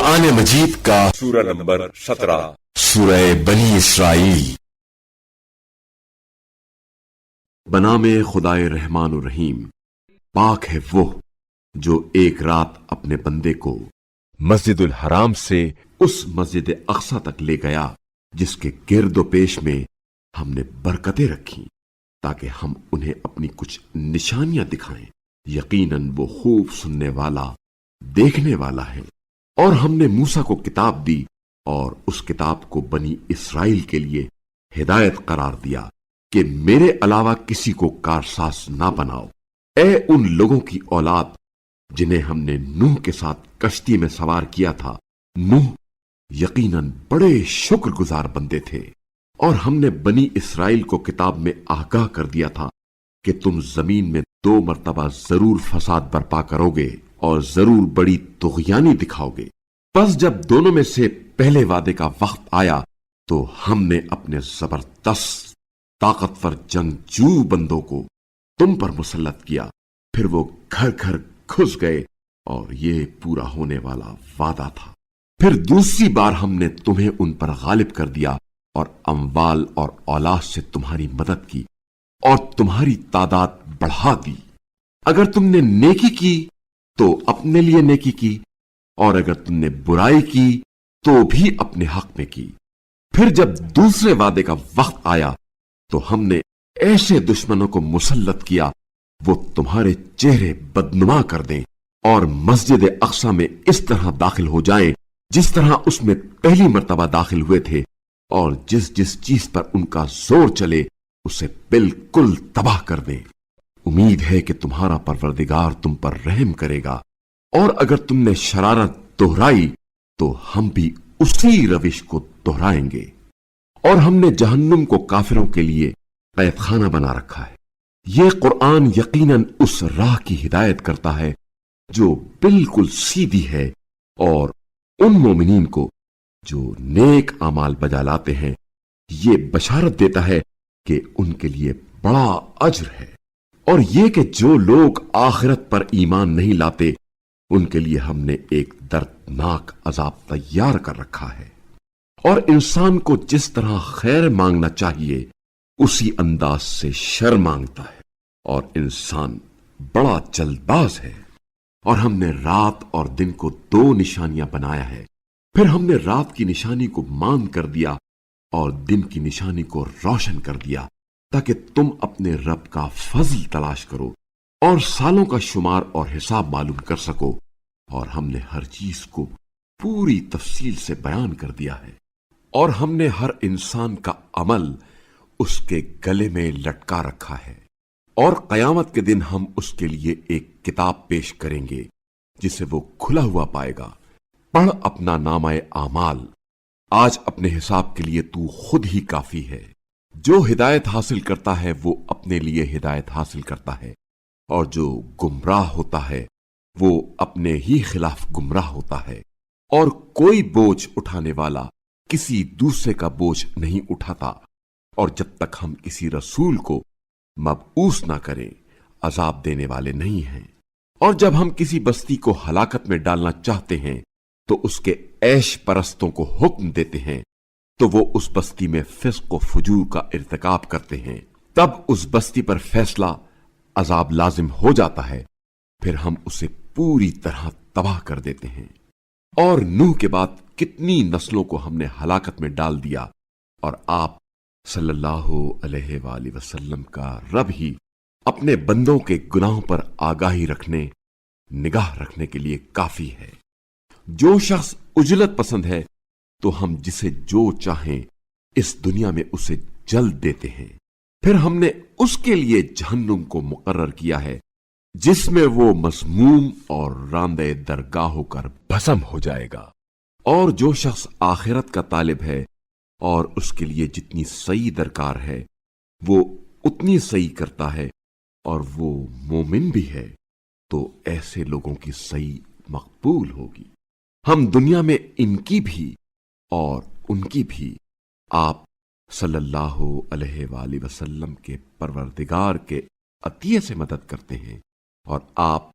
कुरान मजीद का सूरा नंबर 17 सूरह बनी इसराइल। बनामे खुदाए रहमान और रहीम। पाक है वो जो एक रात अपने बंदे को मस्जिदुल हराम से उस मस्जिद अक्सा तक ले गया जिसके गिर्दो पेश में हमने बरकतें रखी ताकि हम उन्हें अपनी कुछ निशानियां दिखाएं। यकीनन वो खूब सुनने वाला देखने वाला है। और हमने मूसा को किताब दी और उस किताब को बनी इसराइल के लिए हिदायत करार दिया कि मेरे अलावा किसी को कारसाज ना बनाओ। ए उन लोगों की औलाद जिन्हें हमने नूह के साथ कश्ती में सवार किया था, नूह यकीनन बड़े शुक्रगुजार बंदे थे। और हमने बनी इसराइल को किताब में आगाह कर दिया था कि तुम जमीन में 2 मरतबा जरूर फसाद बर्पा करोगे और जरूर बड़ी तुग़यानी दिखाओगे। बस जब दोनों में से पहले वादे का वक्त आया तो हमने अपने जबरदस्त ताकतवर जंगजू बंदों को तुम पर मुसल्लत किया। फिर वो घर घर घुस गए और ये पूरा होने वाला वादा था। फिर दूसरी बार हमने तुम्हें उन पर गालिब कर दिया और अम्वाल और औलाद से तुम्हारी मदद की और तुम्हारी तादाद बढ़ा दी। अगर तुमने नेकी की तो अपने लिए नेकी की और अगर तुमने बुराई की तो भी अपने हक में की। फिर जब दूसरे वादे का वक्त आया तो हमने ऐसे दुश्मनों को मुसल्लत किया वो तुम्हारे चेहरे बदनुमा कर दें और मस्जिद अक्सा में इस तरह दाखिल हो जाएं जिस तरह उसमें पहली मर्तबा दाखिल हुए थे, और जिस जिस चीज पर उनका जोर चले उसे बिल्कुल तबाह कर दें। उम्मीद है कि तुम्हारा परवरदिगार तुम पर रहम करेगा। और अगर तुमने शरारत दोहराई तो हम भी उसी रविश को दोहराएंगे। और हमने जहन्नुम को काफिरों के लिए कैदखाना बना रखा है। ये कुरान यकीनन उस राह की हिदायत करता है जो बिल्कुल सीधी है, और उन मोमिनीन को जो नेक आमाल बजा लाते हैं ये बशारत देता है कि उनके लिए बड़ा अज्र है। और ये कि जो लोग आखिरत पर ईमान नहीं लाते उनके लिए हमने एक दर्दनाक अजाब तैयार कर रखा है। और इंसान को जिस तरह खैर मांगना चाहिए उसी अंदाज से शर मांगता है, और इंसान बड़ा जल्दबाज है। और हमने रात और दिन को 2 निशानियां बनाया है। फिर हमने रात की निशानी को मांद कर दिया और दिन की निशानी को रोशन कर दिया ताकि तुम अपने रब का फजल तलाश करो और सालों का शुमार और हिसाब मालूम कर सको। और हमने हर चीज को पूरी तफसील से बयान कर दिया है। और हमने हर इंसान का अमल उसके गले में लटका रखा है। और कयामत के दिन हम उसके लिए एक किताब पेश करेंगे जिसे वो खुला हुआ पाएगा। पढ़ अपना नामाए आमाल, आज अपने हिसाब के लिए तू खुद ही काफी है। जो हिदायत हासिल करता है वो अपने लिए हिदायत हासिल करता है, और जो गुमराह होता है वो अपने ही खिलाफ गुमराह होता है। और कोई बोझ उठाने वाला किसी दूसरे का बोझ नहीं उठाता। और जब तक हम किसी रसूल को मबऊस ना करें अजाब देने वाले नहीं हैं। और जब हम किसी बस्ती को हलाकत में डालना चाहते हैं तो उसके ऐश परस्तों को हुक्म देते हैं तो वो उस बस्ती में फिस्क व फुजूर का इर्तिकाब करते हैं। तब उस बस्ती पर फैसला अजाब लाजिम हो जाता है। फिर हम उसे पूरी तरह तबाह कर देते हैं। और नूह के बाद कितनी नस्लों को हमने हलाकत में डाल दिया, और आप सल्लल्लाहु अलैहि वसल्लम का रब ही अपने बंदों के गुनाहों पर आगाही रखने, निगाह रखने के लिए काफी है। जो शख्स उजलत पसंद है तो हम जिसे जो चाहें इस दुनिया में उसे जल्द देते हैं। फिर हमने उसके लिए जहन्नुम को मुकर्रर किया है जिसमें वो मसमूम और रांदे दरगाह होकर भस्म हो जाएगा। और जो शख्स आखिरत का तालिब है और उसके लिए जितनी सही दरकार है वो उतनी सही करता है और वो मोमिन भी है, तो ऐसे लोगों की सही मकबूल होगी। हम दुनिया में इनकी भी और उनकी भी आप सल्लल्लाहु अलैहि वसल्लम के परवरदिगार के अतिये से मदद करते हैं, और आप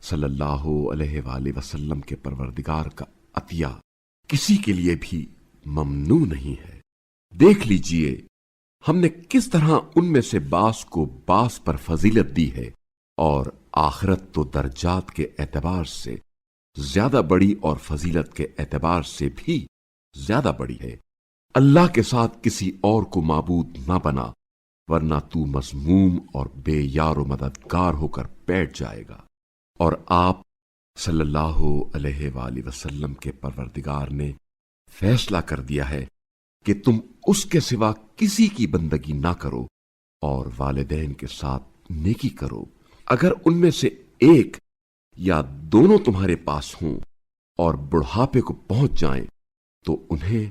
सल्लल्लाहु अलैहि वसल्लम के परवरदिगार का عطیہ کسی کے لیے بھی ممنوع نہیں ہے۔ دیکھ لیجئے ہم نے کس طرح ان میں سے بعض کو بعض پر فضیلت دی ہے، اور آخرت تو درجات کے اعتبار سے زیادہ بڑی اور فضیلت کے اعتبار سے بھی زیادہ بڑی ہے۔ اللہ کے ساتھ کسی اور کو معبود نہ بنا، ورنہ تو مذموم اور بے یار و مددگار ہو کر بیٹھ جائے گا۔ اور آپ صلی اللہ علیہ وآلہ وسلم کے پروردگار نے فیصلہ کر دیا ہے کہ تم اس کے سوا کسی کی بندگی نہ کرو، اور والدین کے ساتھ نیکی کرو۔ اگر ان میں سے ایک یا دونوں تمہارے پاس ہوں اور بڑھاپے کو پہنچ جائیں تو انہیں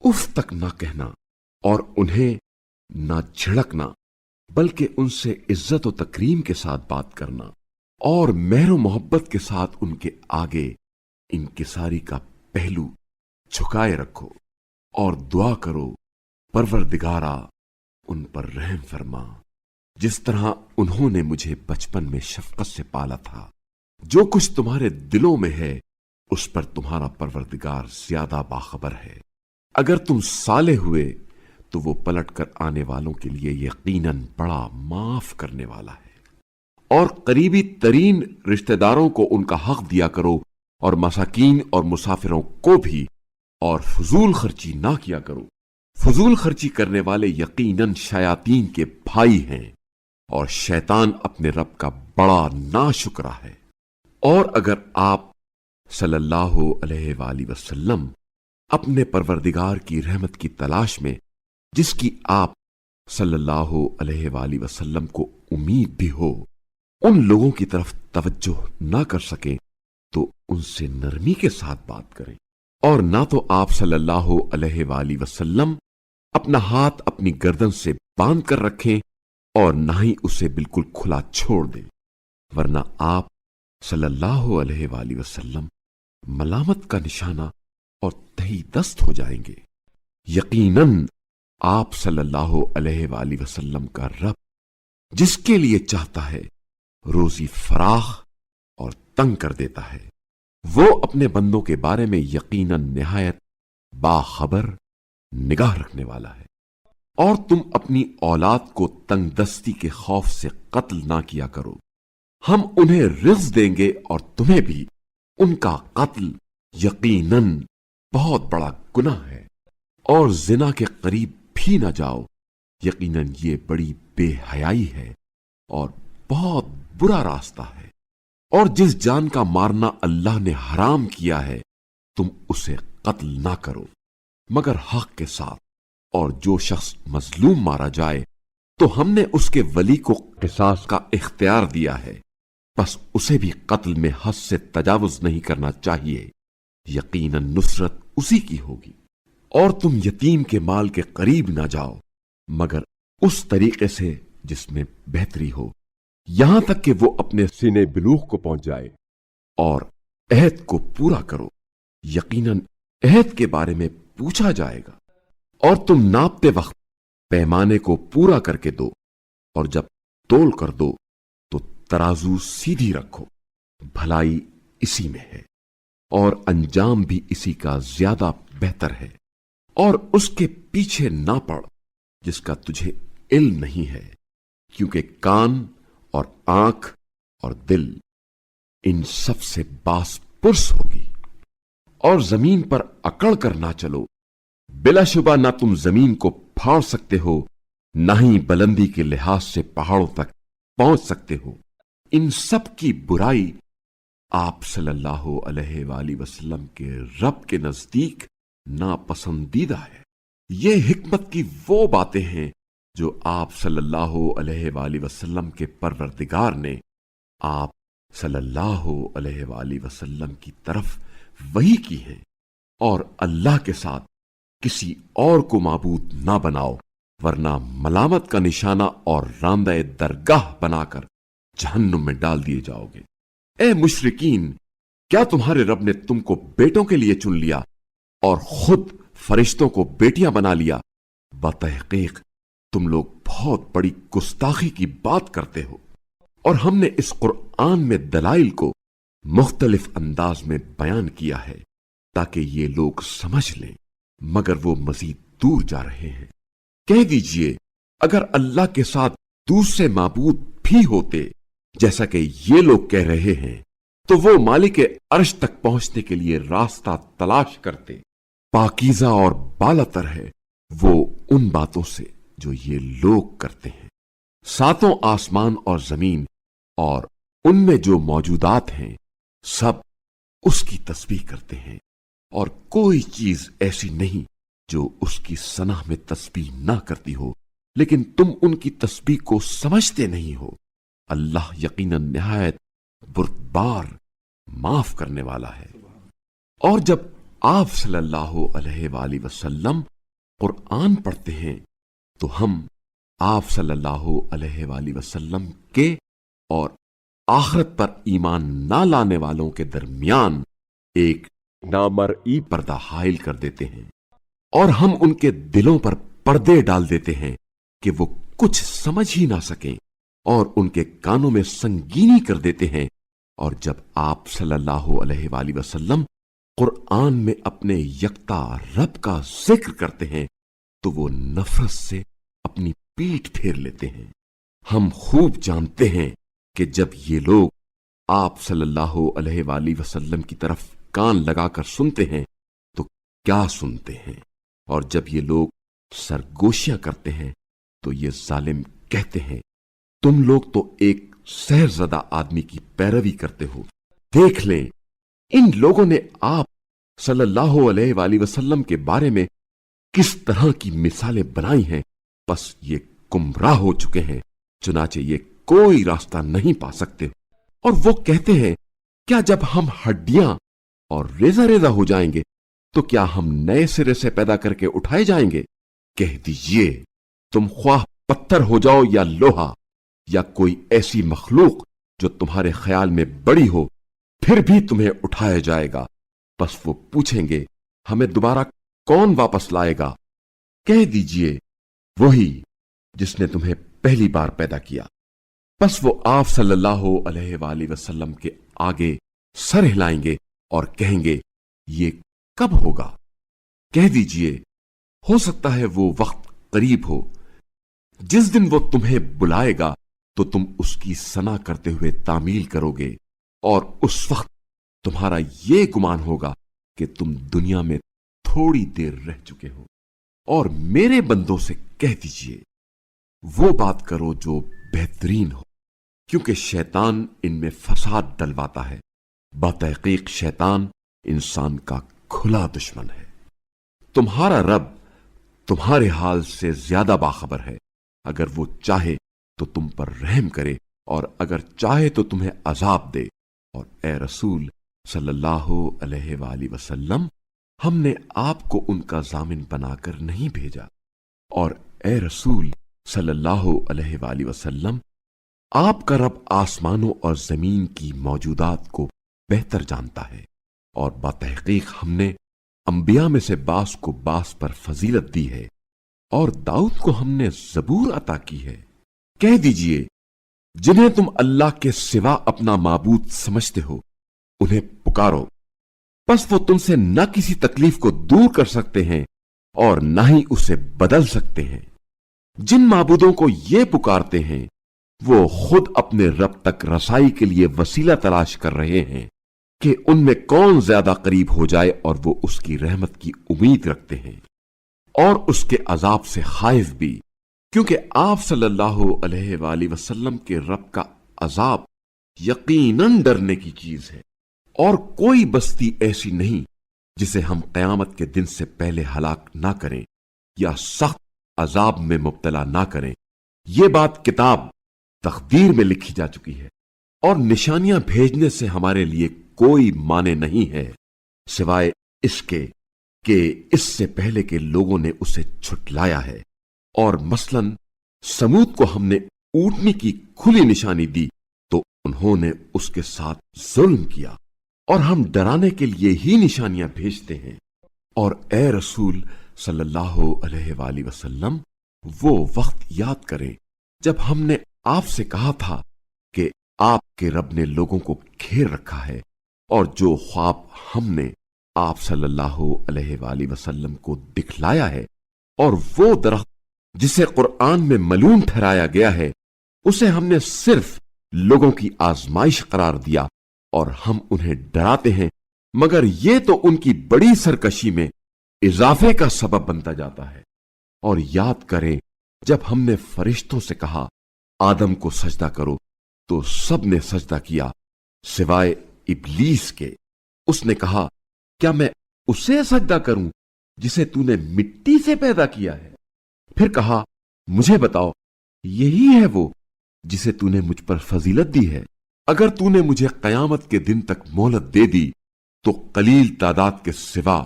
اف تک نہ کہنا اور انہیں نہ جھڑکنا، بلکہ ان سے عزت و تکریم کے ساتھ بات کرنا، اور مہر و محبت کے ساتھ ان کے آگے انکساری کا پہلو جھکائے رکھو، اور دعا کرو پروردگارا ان پر رحم فرما، جس طرح انہوں نے مجھے بچپن میں شفقت سے پالا تھا۔ جو کچھ تمہارے دلوں میں ہے اس پر تمہارا پروردگار زیادہ باخبر ہے۔ اگر تم صالح ہوئے تو وہ پلٹ کر آنے والوں کے لیے یقیناً بڑا معاف کرنے والا ہے۔ اور قریبی ترین رشتہ داروں کو ان کا حق دیا کرو، اور مساکین اور مسافروں کو بھی، اور فضول خرچی نہ کیا کرو۔ فضول خرچی کرنے والے یقیناً شیاطین کے بھائی ہیں، اور شیطان اپنے رب کا بڑا ناشکرا ہے۔ اور اگر آپ صلی اللہ علیہ وآلہ وسلم اپنے پروردگار کی رحمت کی تلاش میں، جس کی آپ صلی اللہ علیہ وآلہ وسلم کو امید بھی ہو، ان لوگوں کی طرف توجہ نہ کر سکیں تو ان سے نرمی کے ساتھ بات کریں، اور نہ تو آپ صلی اللہ علیہ وآلہ وسلم اپنا ہاتھ اپنی گردن سے باندھ کر رکھیں اور نہ ہی اسے بالکل کھلا چھوڑ دیں، ورنہ آپ صلی اللہ علیہ وآلہ وسلم ملامت کا نشانہ اور تہی دست ہو جائیں گے۔ یقیناً آپ صلی اللہ علیہ وآلہ وسلم کا رب جس کے لیے چاہتا ہے روزی فراخ اور تنگ کر دیتا ہے۔ وہ اپنے بندوں کے بارے میں یقیناً نہایت باخبر نگاہ رکھنے والا ہے۔ اور تم اپنی اولاد کو تنگ دستی کے خوف سے قتل نہ کیا کرو، ہم انہیں رزق دیں گے، اور تمہیں بھی۔ ان کا قتل یقیناً بہت بڑا گناہ ہے، اور زنا کے قریب بھی نہ جاؤ، یقیناً یہ بڑی بے حیائی ہے اور بہت برا راستہ ہے۔ اور جس جان کا مارنا اللہ نے حرام کیا ہے تم اسے قتل نہ کرو مگر حق کے ساتھ، اور جو شخص مظلوم مارا جائے تو ہم نے اس کے ولی کو قصاص کا اختیار دیا ہے، بس اسے بھی قتل میں حد سے تجاوز نہیں کرنا چاہیے، یقیناً نصرت اسی کی ہوگی۔ اور تم یتیم کے مال کے قریب نہ جاؤ مگر اس طریقے سے جس میں بہتری ہو، یہاں تک کہ وہ اپنے سن بلوغ کو پہنچ جائے، اور عہد کو پورا کرو، یقیناً عہد کے بارے میں پوچھا جائے گا۔ اور تم ناپتے وقت پیمانے کو پورا کر کے دو، اور جب تول کر دو تو ترازو سیدھی رکھو، بھلائی اسی میں ہے، اور انجام بھی اسی کا زیادہ بہتر ہے۔ اور اس کے پیچھے نہ پڑ جس کا تجھے علم نہیں ہے، کیونکہ کان اور آنکھ اور دل ان سب سے باس پرس ہوگی۔ اور زمین پر اکڑ کر نہ چلو، بلا شبہ نہ تم زمین کو پھاڑ سکتے ہو، نہ ہی بلندی کے لحاظ سے پہاڑوں تک پہنچ سکتے ہو۔ ان سب کی برائی آپ صلی اللہ علیہ وآلہ وسلم کے رب کے نزدیک ناپسندیدہ ہے۔ یہ حکمت کی وہ باتیں ہیں جو آپ صلی اللہ علیہ وآلہ وسلم کے پروردگار نے آپ صلی اللہ علیہ وآلہ وسلم کی طرف وحی کی ہیں۔ اور اللہ کے ساتھ کسی اور کو معبود نہ بناؤ، ورنہ ملامت کا نشانہ اور راندہ درگاہ بنا کر جہنم میں ڈال دیے جاؤ گے۔ اے مشرکین، کیا تمہارے رب نے تم کو بیٹوں کے لیے چن لیا اور خود فرشتوں کو بیٹیاں بنا لیا؟ بتحقیق تم لوگ بہت بڑی گستاخی کی بات کرتے ہو۔ اور ہم نے اس قرآن میں دلائل کو مختلف انداز میں بیان کیا ہے، ताकि ये लोग समझ लें, मगर वो मजीद दूर जा रहे हैं। कह दीजिए, अगर अल्लाह के साथ दूसरे माबूद भी होते जैसा कि ये लोग कह रहे हैं, तो वो मालिक अर्श तक पहुंचने के लिए रास्ता तलाश करते। पाकीज़ा और बालातर है वो उन बातों से जो ये लोग करते हैं। सातों आसमान और जमीन और उनमें जो मौजूदात हैं, सब उसकी तस्बीह करते हैं, और कोई चीज ऐसी नहीं जो उसकी सनाह में तस्बीह ना करती हो, लेकिन तुम उनकी तस्बीह को समझते नहीं हो। अल्लाह यकीनन निहायत बुर्दबार, माफ करने वाला है। और जब आप सल्लल्लाहु अलैहि वसल्लम कुरान पढ़ते हैं, तो हम आप सल्लल्लाहु अलैहि वसल्लम के और आखिरत पर ईमान ना लाने वालों के दरमियान एक नामरई पर्दा हाइल कर देते हैं, और हम उनके दिलों पर पर्दे डाल देते हैं कि वो कुछ समझ ही ना सकें, और उनके कानों में संगीनी कर देते हैं। और जब आप सल्लल्लाहु अलैहि वसल्लम कुरान में अपने यकता रब का जिक्र करते हैं, तो वो नफरत से अपनी पीठ फेर लेते हैं। हम खूब जानते हैं कि जब ये लोग आप सल्लल्लाहु अलैहि वसल्लम की तरफ कान लगाकर सुनते हैं तो क्या सुनते हैं, और जब ये लोग सरगोशियां करते हैं तो ये जालिम कहते हैं, तुम लोग तो एक सहरज़दा आदमी की पैरवी करते हो। देख लें, इन लोगों ने आप सल्लल्लाहु अलैहि वसल्लम के बारे में किस तरह की मिसालें बनाई हैं। बस ये गुमराह हो चुके हैं, चुनाचे ये कोई रास्ता नहीं पा सकते। और वो कहते हैं, क्या जब हम हड्डियां और रेजा रेजा हो जाएंगे तो क्या हम नए सिरे से पैदा करके उठाए जाएंगे? कह दीजिए, तुम ख्वाह पत्थर हो जाओ या लोहा या कोई ऐसी मखलूक जो तुम्हारे ख्याल में बड़ी हो, फिर भी तुम्हें उठाया जाएगा। बस वो पूछेंगे, हमें दोबारा कौन वापस लाएगा? कह दीजिए, वही जिसने तुम्हें पहली बार पैदा किया। बस वो आप सल्लल्लाहु अलैहि वसल्लम के आगे सर हिलाएंगे और कहेंगे, ये कब होगा? कह दीजिए, हो सकता है वो वक्त करीब हो जिस दिन वो तुम्हें बुलाएगा तो तुम उसकी सना करते हुए तामील करोगे, और उस वक्त तुम्हारा ये गुमान होगा कि तुम दुनिया में थोड़ी देर रह चुके हो। और मेरे बंदों से कह दीजिए, वो बात करो जो बेहतरीन हो, क्योंकि शैतान इनमें फसाद डलवाता है। बतहकीक शैतान इंसान का खुला दुश्मन है। तुम्हारा रब तुम्हारे हाल से ज्यादा बाखबर है। अगर वो चाहे तो तुम पर रहम करे, और अगर चाहे तो तुम्हें अजाब दे। और ए रसूल सल्लल्लाहु अलैहि वसल्लम, हमने आपको उनका जामिन बनाकर नहीं भेजा। और ए रसूल सल्लल्लाहु अलैहि वसल्लम, आपका रब आसमानों और जमीन की मौजूदात को बेहतर जानता है, और बतहकीक हमने अंबिया में से बास को बास पर फजीलत दी है, और दाऊद को हमने जबूर अता की है। कह दीजिए, जिन्हें तुम अल्लाह के सिवा अपना माबूद समझते हो, उन्हें पुकारो, बस वो तुमसे न किसी तकलीफ को दूर कर सकते हैं और न ही उसे बदल सकते हैं। जिन माबूदों को ये पुकारते हैं, वो खुद अपने रब तक रसाई के लिए वसीला तलाश कर रहे हैं कि उनमें कौन ज्यादा करीब हो जाए, और वो उसकी रहमत की उम्मीद रखते हैं और उसके अजाब से खाइफ भी, क्योंकि आप सल्लल्लाहु अलैहि वसल्लम के रब का अजाब यकीनन डरने की चीज है। और कोई बस्ती ऐसी नहीं जिसे हम कयामत के दिन से पहले हलाक ना करें या सख्त अजाब में मुब्तला ना करें। ये बात किताब तकदीर में लिखी जा चुकी है, और निशानियां भेजने से हमारे लिए कोई माने नहीं है, सिवाय इसके कि इससे पहले के लोगों ने उसे छुटलाया है। और मसलन समूद को हमने ऊंटनी की खुली निशानी दी तो उन्होंने उसके साथ जुल्म किया, और हम डराने के लिए ही निशानियां भेजते हैं। और ए रसूल सल्लल्लाहु अलैहि वसल्लम, वो वक्त याद करें जब हमने आपसे कहा था कि आपके रब ने लोगों को घेर रखा है, और जो ख्वाब हमने آپ صلی اللہ علیہ وآلہ وسلم کو دکھلایا ہے، اور وہ درخت جسے قرآن میں ملعون ٹھہرایا گیا ہے اسے ہم نے صرف لوگوں کی آزمائش قرار دیا، اور ہم انہیں ڈراتے ہیں، مگر یہ تو ان کی بڑی سرکشی میں اضافے کا سبب بنتا جاتا ہے۔ اور یاد کریں جب ہم نے فرشتوں سے کہا آدم کو سجدہ کرو تو سب نے سجدہ کیا سوائے ابلیس کے۔ اس نے کہا کیا میں اسے سجدہ کروں جسے تو نے مٹی سے پیدا کیا ہے؟ پھر کہا مجھے بتاؤ، یہی ہے وہ جسے تو نے مجھ پر فضیلت دی ہے؟ اگر تو نے مجھے قیامت کے دن تک مہلت دے دی تو قلیل تعداد کے سوا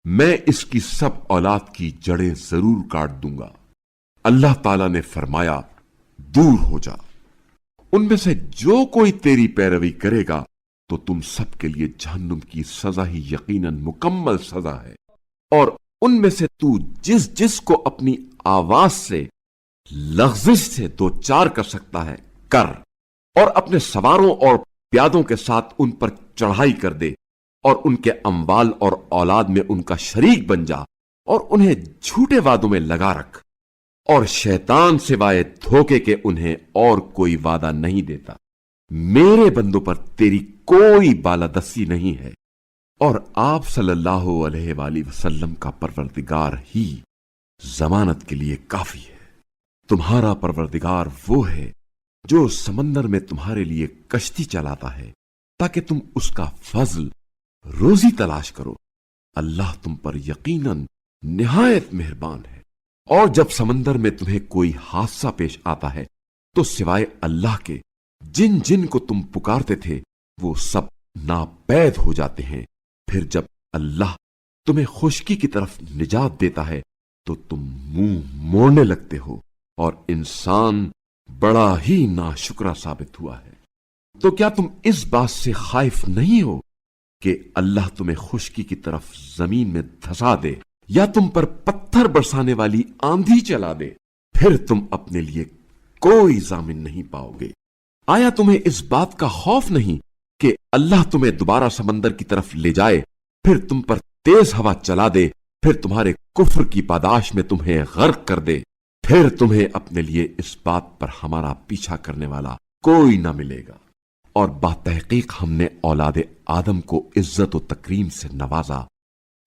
میں اس کی سب اولاد کی جڑیں ضرور کاٹ دوں گا۔ اللہ تعالیٰ نے فرمایا دور ہو جا، ان میں سے جو کوئی تیری پیروی کرے گا تو تم سب کے لیے جہنم کی سزا ہی یقیناً مکمل سزا ہے، اور ان میں سے تو جس جس کو اپنی آواز سے لغزش سے دو چار کر سکتا ہے کر، اور اپنے سواروں اور پیادوں کے ساتھ ان پر چڑھائی کر دے، اور ان کے اموال اور اولاد میں ان کا شریک بن جا، اور انہیں جھوٹے وعدوں میں لگا رکھ، اور شیطان سوائے دھوکے کے انہیں اور کوئی وعدہ نہیں دیتا۔ میرے بندوں پر تیری کوئی بالادستی نہیں ہے، اور آپ صلی اللہ علیہ وآلہ وسلم کا پروردگار ہی ضمانت کے لیے کافی ہے۔ تمہارا پروردگار وہ ہے جو سمندر میں تمہارے لیے کشتی چلاتا ہے تاکہ تم اس کا فضل روزی تلاش کرو، اللہ تم پر یقیناً نہایت مہربان ہے۔ اور جب سمندر میں تمہیں کوئی حادثہ پیش آتا ہے تو سوائے اللہ کے جن جن کو تم پکارتے تھے وہ سب ناپید ہو جاتے ہیں، پھر جب اللہ تمہیں خشکی کی طرف نجات دیتا ہے تو تم منہ موڑنے لگتے ہو، اور انسان بڑا ہی ناشکرا ثابت ہوا ہے۔ تو کیا تم اس بات سے خائف نہیں ہو کہ اللہ تمہیں خشکی کی طرف زمین میں دھسا دے یا تم پر پتھر برسانے والی آندھی چلا دے، پھر تم اپنے لیے کوئی ضامن نہیں پاؤ گے؟ آیا تمہیں اس بات کا خوف نہیں کہ اللہ تمہیں دوبارہ سمندر کی طرف لے جائے، پھر تم پر تیز ہوا چلا دے، پھر تمہارے کفر کی پاداش میں تمہیں غرق کر دے، پھر تمہیں اپنے لیے اس بات پر ہمارا پیچھا کرنے والا کوئی نہ ملے گا؟ اور بتحقیق ہم نے اولاد آدم کو عزت و تکریم سے نوازا،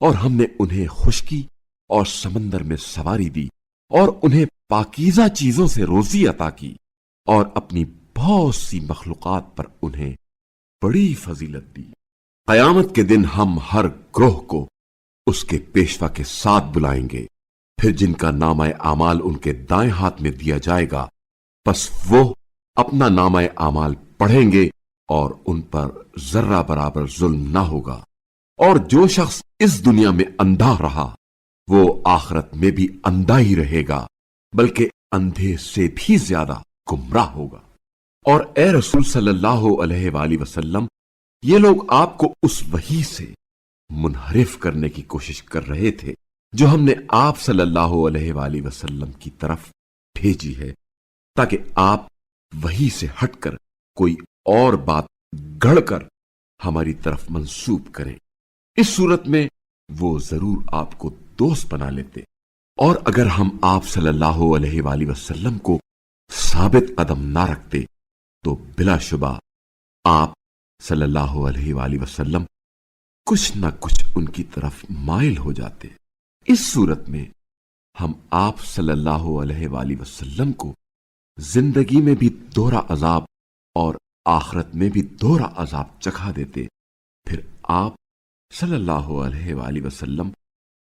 اور ہم نے انہیں خشکی اور سمندر میں سواری دی، اور انہیں پاکیزہ چیزوں سے روزی عطا کی، اور اپنی بہت سی مخلوقات پر انہیں بڑی فضیلت دی۔ قیامت کے دن ہم ہر گروہ کو اس کے پیشوا کے ساتھ بلائیں گے، پھر جن کا نامہ اعمال ان کے دائیں ہاتھ میں دیا جائے گا، پس وہ اپنا نامہ اعمال پڑھیں گے اور ان پر ذرہ برابر ظلم نہ ہوگا۔ اور جو شخص اس دنیا میں اندھا رہا وہ آخرت میں بھی اندھا ہی رہے گا، بلکہ اندھے سے بھی زیادہ گمراہ ہوگا۔ اور اے رسول صلی اللہ علیہ وآلہ وسلم، یہ لوگ آپ کو اس وحی سے منحرف کرنے کی کوشش کر رہے تھے جو ہم نے آپ صلی اللہ علیہ وآلہ وسلم کی طرف بھیجی ہے، تاکہ آپ وحی سے ہٹ کر کوئی اور بات گڑھ کر ہماری طرف منسوب کریں۔ اس صورت میں وہ ضرور آپ کو دوست بنا لیتے، اور اگر ہم آپ صلی اللہ علیہ وآلہ وسلم کو ثابت قدم نہ رکھتے تو بلا شبہ آپ صلی اللہ علیہ وآلہ وسلم کچھ نہ کچھ ان کی طرف مائل ہو جاتے۔ اس صورت میں ہم آپ صلی اللہ علیہ وآلہ وسلم کو زندگی میں بھی دوہرا عذاب اور آخرت میں بھی دوہرا عذاب چکھا دیتے، پھر آپ صلی اللہ علیہ وآلہ وسلم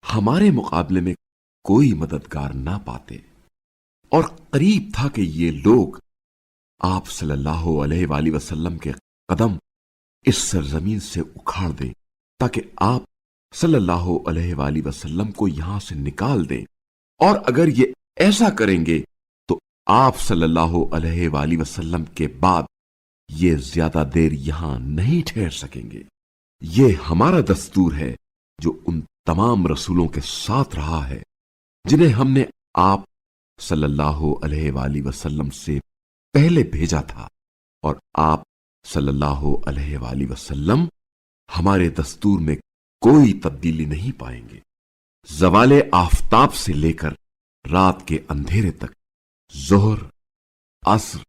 ہمارے مقابلے میں کوئی مددگار نہ پاتے۔ اور قریب تھا کہ یہ لوگ آپ صلی اللہ علیہ وآلہ وسلم کے قدم اس سرزمین سے اکھاڑ دیں تاکہ آپ صلی اللہ علیہ وآلہ وسلم کو یہاں سے نکال دیں، اور اگر یہ ایسا کریں گے تو آپ صلی اللہ علیہ وآلہ وسلم کے بعد یہ زیادہ دیر یہاں نہیں ٹھہر سکیں گے۔ یہ ہمارا دستور ہے جو ان تمام رسولوں کے ساتھ رہا ہے جنہیں ہم نے آپ صلی اللہ علیہ وآلہ وسلم سے پہلے بھیجا تھا، اور آپ صلی اللہ علیہ وآلہ وسلم ہمارے دستور میں कोई तब्दीली नहीं पाएंगे। जवाले आफताब से लेकर रात के अंधेरे तक जोहर, असर,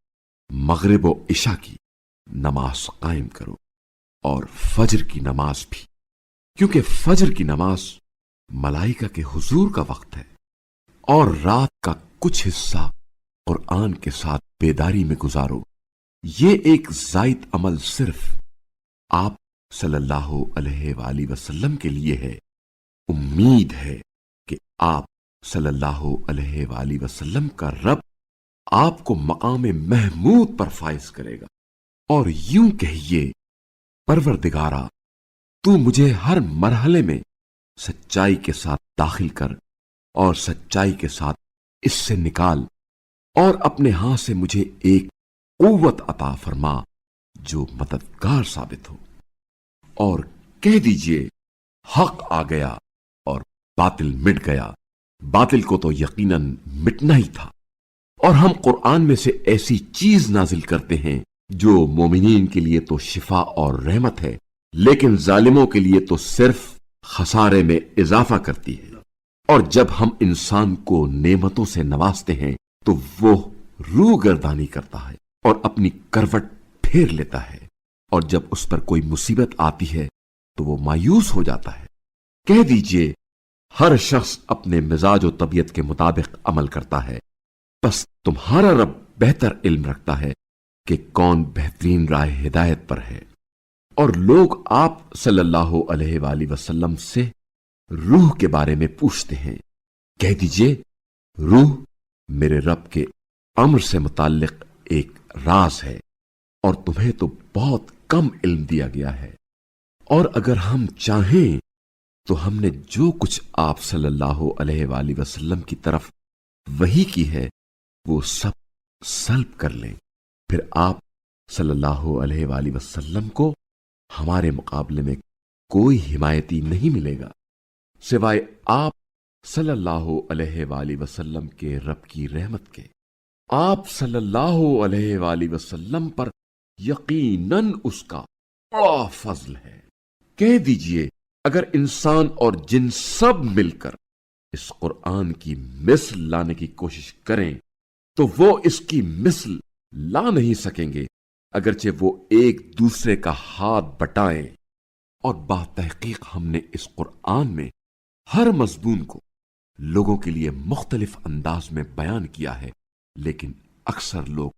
मगरिब व इशा की नमाज कायम करो और फजर की नमाज भी, क्योंकि फजर की नमाज मलाइका के हुजूर का वक्त है और रात का कुछ हिस्सा कुरान के साथ बेदारी में गुजारो। ये एक जायद अमल सिर्फ आप सल्लल्लाहु अलैहि वसल्लम के लिए है। उम्मीद है कि आप सल्लल्लाहु अलैहि वसल्लम का रब आपको मकाम महमूद पर फाइज करेगा और यूं कहिए, परवरदिगारा, तू मुझे हर मरहले में सच्चाई के साथ दाखिल कर और सच्चाई के साथ इससे निकाल और अपने हाथ से मुझे एक कुव्वत अता फरमा जो मददगार साबित हो। और कह दीजिए, हक आ गया और बातिल मिट गया। बातिल को तो यकीनन मिटना ही था। और हम कुरान में से ऐसी चीज नाजिल करते हैं जो मोमिनीन के लिए तो शिफा और रहमत है, लेकिन जालिमों के लिए तो सिर्फ खसारे में इजाफा करती है। और जब हम इंसान को नेमतों से नवाजते हैं तो वो रूह गर्दानी करता है और अपनी करवट फेर लेता है, और जब उस पर कोई मुसीबत आती है तो वो मायूस हो जाता है। कह दीजिए, हर शख्स अपने मिजाज और तबीयत के मुताबिक अमल करता है, बस तुम्हारा रब बेहतर इल्म रखता है कि कौन बेहतरीन राह हिदायत पर है। और लोग आप सल्लल्लाहु अलैहि वसल्लम से रूह के बारे में पूछते हैं। कह दीजिए, रूह मेरे रब के अम्र से मुताल्लिक एक राज है और तुम्हें तो बहुत कम इल्म दिया गया है। और अगर हम चाहें तो हमने जो कुछ आप सल्लल्लाहु अलैहि वसल्लम की तरफ वही की है वो सब सल्ब कर लें, फिर आप सल्लल्लाहु अलैहि वसल्लम को हमारे मुकाबले में कोई हिमायती नहीं मिलेगा सिवाय आप सल्लल्लाहु अलैहि वसल्लम के रब की रहमत के। आप सल्लल्लाहु अलैहि वसल्लम पर यकीनन उसका बड़ा फजल है। कह दीजिए, अगर इंसान और जिन सब मिलकर इस कुरान की मिस्ल लाने की कोशिश करें तो वो इसकी मिस्ल ला नहीं सकेंगे, अगरचे वो एक दूसरे का हाथ बटाएं। और बातहकीक हमने इस कुरान में हर मजमून को लोगों के लिए मुख्तलिफ अंदाज में बयान किया है, लेकिन अक्सर लोग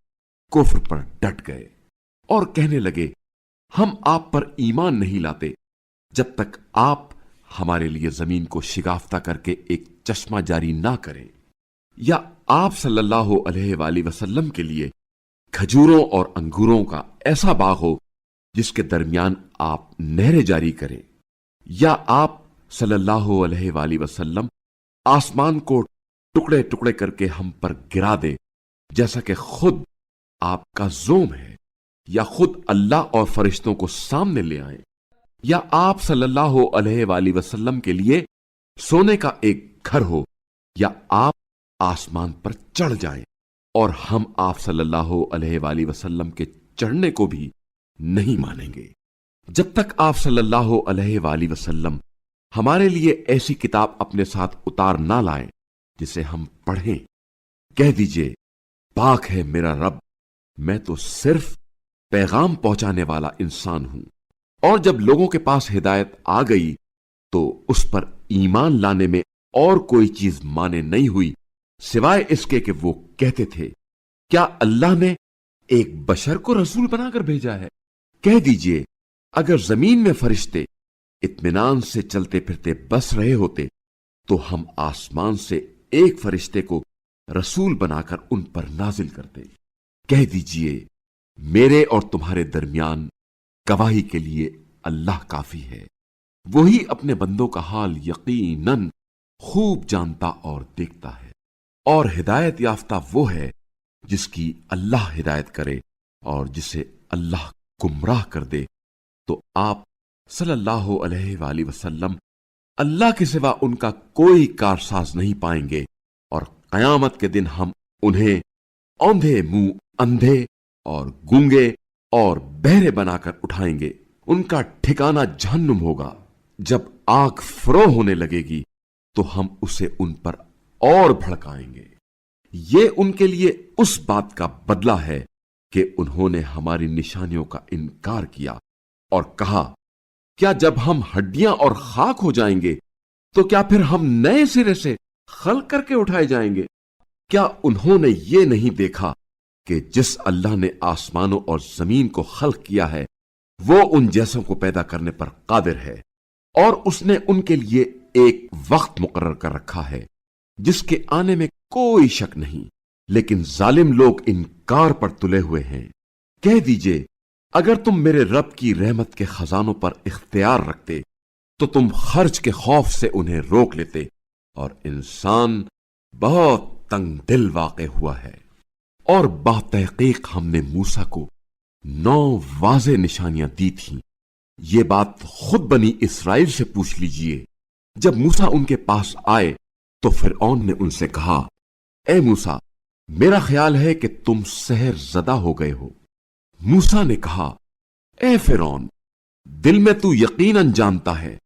कुफ्र पर डट गए और कहने लगे, हम आप पर ईमान नहीं लाते जब तक आप हमारे लिए जमीन को शिगाफ्ता करके एक चश्मा जारी ना करें, या आप सल्लल्लाहु अलैहि वसल्लम के लिए खजूरों और अंगूरों का ऐसा बाग हो जिसके दरमियान आप नहरें जारी करें, या आप सल्लल्लाहु अलैहि वसल्लम आसमान को टुकड़े टुकड़े करके हम पर गिरा दे जैसा कि खुद आपका जोम है, या खुद अल्लाह और फरिश्तों को सामने ले आए, या आप सल्लल्लाहु अलैहि वसल्लम के लिए सोने का एक घर हो, या आप आसमान पर चढ़ जाएं और हम आप सल्लल्लाहु अलैहि वसल्लम के चढ़ने को भी नहीं मानेंगे जब तक आप सल्लल्लाहु अलैहि वसल्लम हमारे लिए ऐसी किताब अपने साथ उतार ना लाएं जिसे हम पढ़ें। कह दीजिए, पाक है मेरा रब, मैं तो सिर्फ पैगाम पहुंचाने वाला इंसान हूं। और जब लोगों के पास हिदायत आ गई तो उस पर ईमान लाने में और कोई चीज माने नहीं हुई सिवाय इसके कि वो कहते थे, क्या अल्लाह ने एक बशर को रसूल बनाकर भेजा है? कह दीजिए, अगर जमीन में फरिश्ते इत्मीनान से चलते फिरते बस रहे होते तो हम आसमान से एक फरिश्ते को रसूल बनाकर उन पर नाजिल करते। कह दीजिए, मेरे और तुम्हारे दरमियान गवाही के लिए अल्लाह काफी है, वही अपने बंदों का हाल यकीनन खूब जानता और देखता है। और हिदायत याफ्ता वो है जिसकी अल्लाह हिदायत करे, और जिसे अल्लाह गुमराह कर दे तो आप सल्लल्लाहु अलैहि वसल्लम अल्लाह के सिवा उनका कोई कारसाज नहीं पाएंगे। और कयामत के दिन हम उन्हें औंधे मुंह अंधे और गूंगे और बहरे बनाकर उठाएंगे। उनका ठिकाना जहन्नुम होगा جب आग फरो होने लगेगी तो हम उसे उन पर और भड़काएंगे। ये उनके लिए उस बात का बदला है कि उन्होंने हमारी निशानियों का इनकार किया और कहा, क्या जब हम हड्डियां और खाक हो जाएंगे तो क्या फिर हम नए सिरे से खल्क करके उठाए जाएंगे? क्या उन्होंने ये नहीं देखा कि जिस अल्लाह ने आसमानों और जमीन को खल्क किया है वो उन जैसों को पैदा करने पर कादिर है और उसने उनके लिए एक वक्त मुकर्रर कर रखा है जिसके आने में कोई शक नहीं, लेकिन जालिम लोग इनकार पर तुले हुए हैं। कह दीजिए, अगर तुम मेरे रब की रहमत के खजानों पर इख्तियार रखते तो तुम खर्च के खौफ से उन्हें रोक लेते, और इंसान बहुत तंग दिल वाक़े हुआ है। और बातहकीक हमने मूसा को 9 वाज़े निशानियां दी थीं। ये बात खुद बनी इसराइल से पूछ लीजिए। जब मूसा उनके पास आए तो फिरौन ने उनसे कहा, ए मूसा, मेरा ख्याल है कि तुम सहर ज़दा हो गए हो। मूसा ने कहा, ए फिरौन, दिल में तू यकीनन जानता है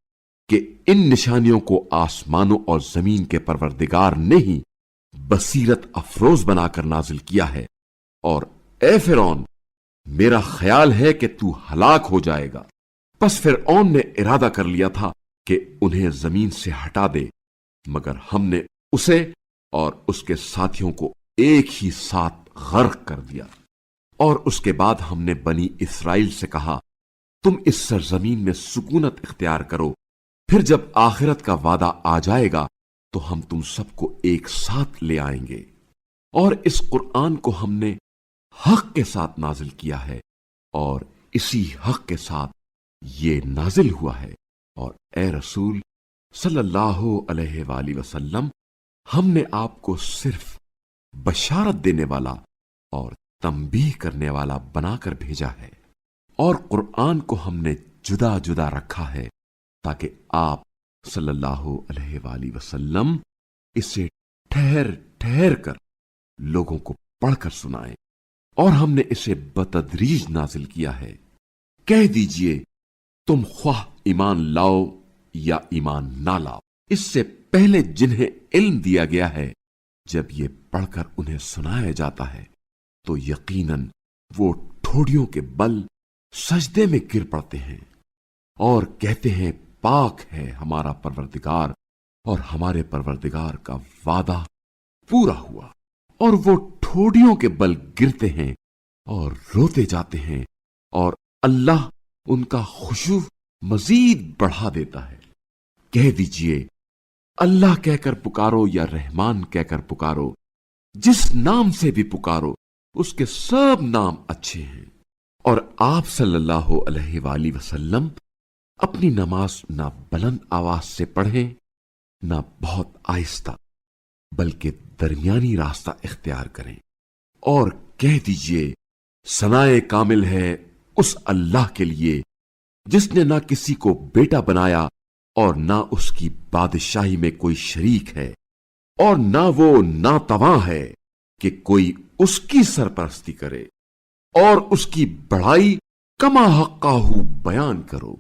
कि इन निशानियों को आसमानों और जमीन के परवरदिगार ने ही बसीरत अफरोज बनाकर नाजिल किया है, और ए फिरौन, मेरा ख्याल है कि तू हलाक हो जाएगा। बस फिरौन ने इरादा कर लिया था कि उन्हें जमीन से हटा दे, मगर हमने उसे और उसके साथियों को एक ही साथ गर्क कर दिया। और उसके बाद हमने बनी इसराइल से कहा, तुम इस सरजमीन में सुकूनत इख्तियार करो, फिर जब आखिरत का वादा आ जाएगा तो हम तुम सबको एक साथ ले आएंगे। और इस कुरान को हमने हक के साथ नाजिल किया है और इसी हक के साथ ये नाजिल हुआ है। और ए रसूल सल्लल्लाहु अलैहि वसल्लम, हमने आपको सिर्फ बशारत देने वाला और तंबीह करने वाला बनाकर भेजा है, और कुरान को हमने जुदा जुदा रखा है ताकि आप सल्लल्लाहु अलैहि वसल्लम इसे ठहर ठहर कर लोगों को पढ़कर सुनाएं। और हमने इसे बतदरीज नाजिल किया है। कह दीजिए, तुम ख्वाह ईमान लाओ या ईमान ना लाओ, इससे पहले जिन्हें इल्म दिया गया है, जब ये पढ़कर उन्हें सुनाया जाता है तो यकीनन वो ठोड़ियों के बल सजदे में गिर पड़ते हैं और कहते हैं, पाक है हमारा परवरदिगार, और हमारे परवरदिगार का वादा पूरा हुआ। और वो ठोड़ियों के बल गिरते हैं और रोते जाते हैं, और अल्लाह उनका खुशू मजीद बढ़ा देता है। कह दीजिए, अल्लाह कहकर पुकारो या रहमान कहकर पुकारो, जिस नाम से भी पुकारो उसके सब नाम अच्छे हैं। और आप सल्लल्लाहु अलैहि वसल्लम अपनी नमाज ना बुलंद आवाज से पढ़ें ना बहुत आहिस्ता, बल्कि दरमियानी रास्ता इख्तियार करें। और कह दीजिए, सनाए कामिल है उस अल्लाह के लिए जिसने ना किसी को बेटा बनाया और ना उसकी बादशाही में कोई शरीक है, और ना वो नातवा है कि कोई उसकी सरपरस्ती करे, और उसकी बड़ाई कमा हक्काहू बयान करो।